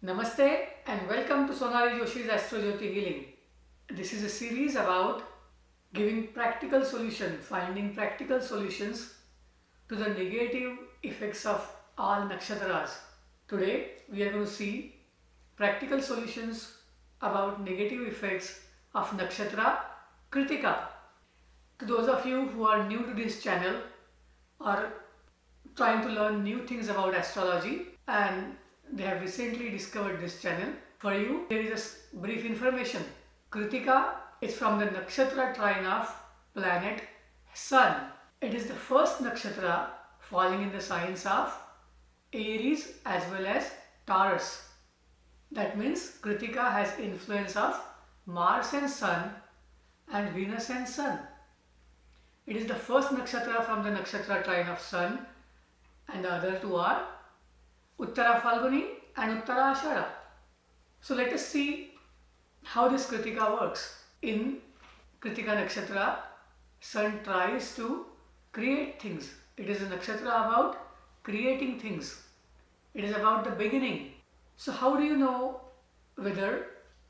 Namaste and welcome to Sonali Joshi's Astro Jyoti Healing. This is a series about giving practical solutions, finding practical solutions to the negative effects of all nakshatras. Today we are going to see practical solutions about negative effects of nakshatra Kritika. To those of you who are new to this channel or trying to learn new things about astrology and they have recently discovered this channel, for you there is a brief information. Kritika is from the nakshatra trine of planet Sun. It is the first nakshatra falling in the signs of Aries as well as Taurus. That means Kritika has influence of Mars and Sun and Venus and Sun. It is the first nakshatra from the nakshatra trine of Sun, and the other two are Uttara Falguni and Uttara Ashara. So let us see how this Kritika works. In Kritika nakshatra, Sun tries to create things. It is a nakshatra about creating things. It is about the beginning. So how do you know whether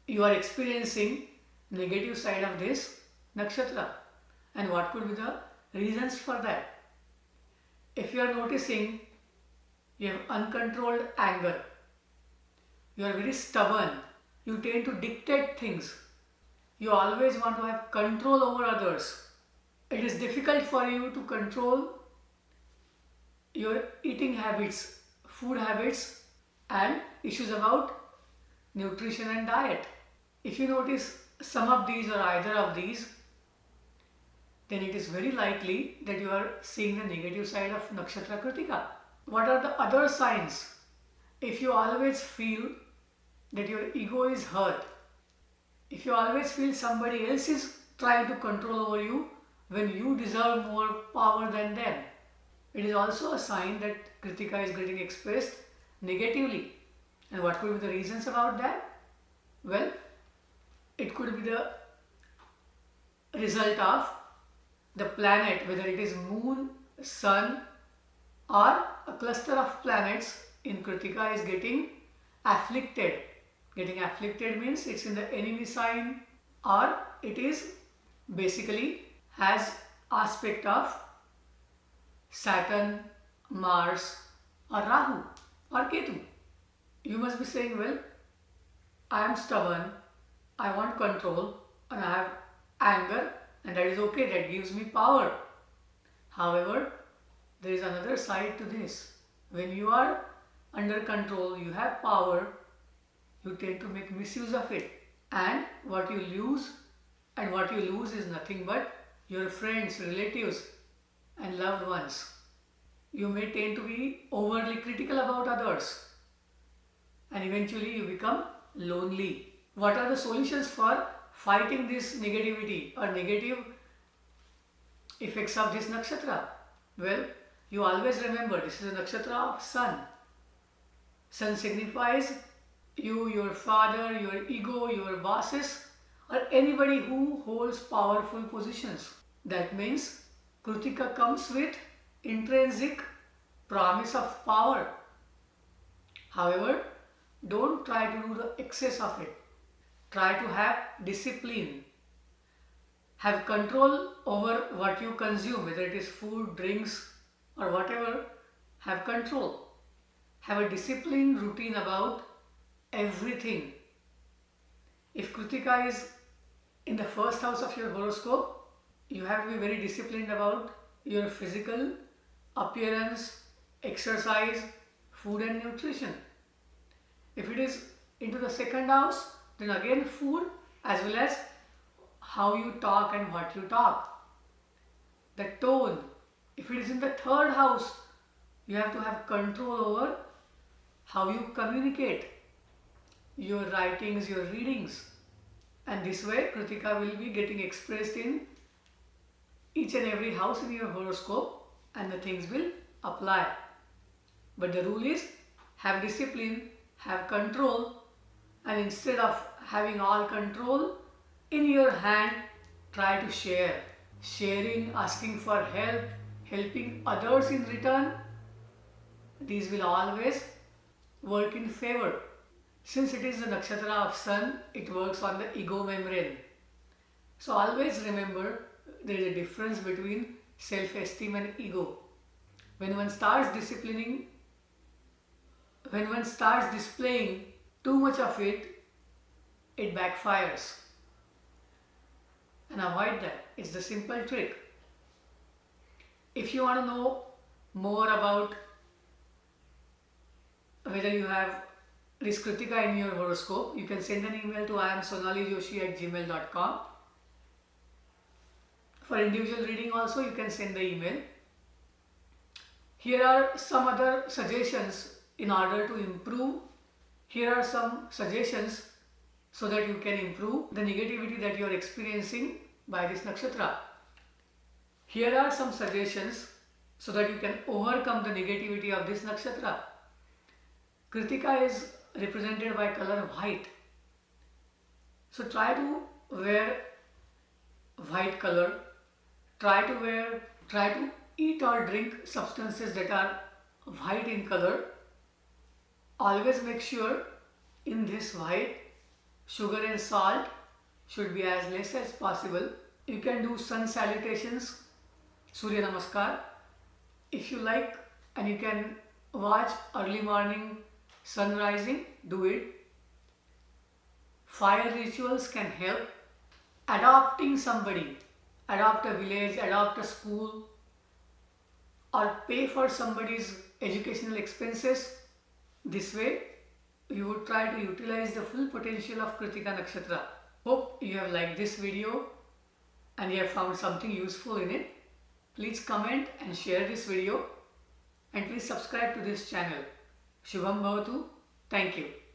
you are experiencing negative side of this nakshatra? And what could be the reasons for that? If you are noticing you have uncontrolled anger, you are very stubborn, you tend to dictate things, you always want to have control over others, it is difficult for you to control your eating habits, food habits and issues about nutrition and diet. If you notice some of these or either of these, then it is very likely that you are seeing the negative side of nakshatra Kritika. What are the other signs? If you always feel that your ego is hurt, if you always feel somebody else is trying to control over you when you deserve more power than them, it is also a sign that Kritika is getting expressed negatively. And what could be the reasons about that? Well, it could be the result of the planet, whether it is moon, sun or a cluster of planets in Kritika is getting afflicted. Getting afflicted means it's in the enemy sign or it is basically has aspect of Saturn, Mars or Rahu or Ketu. You must be saying, well, I am stubborn, I want control and I have anger, and that is okay, that gives me power. However, there is another side to this. When you are under control, you have power, you tend to make misuse of it. And what you lose is nothing but your friends, relatives and loved ones. You may tend to be overly critical about others and eventually you become lonely. What are the solutions for fighting this negativity or negative effects of this nakshatra? Well, you always remember this is a nakshatra of Sun. Sun signifies you, your father, your ego, your bosses or anybody who holds powerful positions. That means Kritika comes with intrinsic promise of power. However, don't try to do the excess of it. Try to have discipline. Have control over what you consume, whether it is food, drinks or whatever. Have control. Have a disciplined routine about everything. If Kritika is in the first house of your horoscope, you have to be very disciplined about your physical appearance, exercise, food and nutrition. If it is into the second house, then again food as well as how you talk and what you talk. The tone. If it is in the third house, you have to have control over how you communicate, your writings, your readings. And this way Kritika will be getting expressed in each and every house in your horoscope and the things will apply. But the rule is have discipline, have control, and instead of having all control in your hand, try to share. Sharing, asking for help, helping others in return, these will always work in favor. Since it is the nakshatra of sun, it works on the ego membrane. So always remember there is a difference between self-esteem and ego. When one starts displaying too much of it, it backfires. And avoid that. It's the simple trick. If you want to know more about whether you have this Kritika in your horoscope, you can send an email to iamsonalijoshi@gmail.com. For individual reading also, you can send the email. Here are some other suggestions in order to improve. Here are some suggestions so that you can improve the negativity that you are experiencing by this nakshatra. Here are some suggestions so that you can overcome the negativity of this nakshatra. Kritika is represented by color white. So try to wear white color. Try to eat or drink substances that are white in color. Always make sure in this white, sugar and salt should be as less as possible. You can do sun salutations, Surya Namaskar, if you like, and you can watch early morning sun rising, do it. Fire rituals can help. Adopting somebody, adopt a village, adopt a school, or pay for somebody's educational expenses. This way, you would try to utilize the full potential of Kritika Nakshatra. Hope you have liked this video and you have found something useful in it. Please comment and share this video, and please subscribe to this channel. Shubham Bhavatu. Thank you.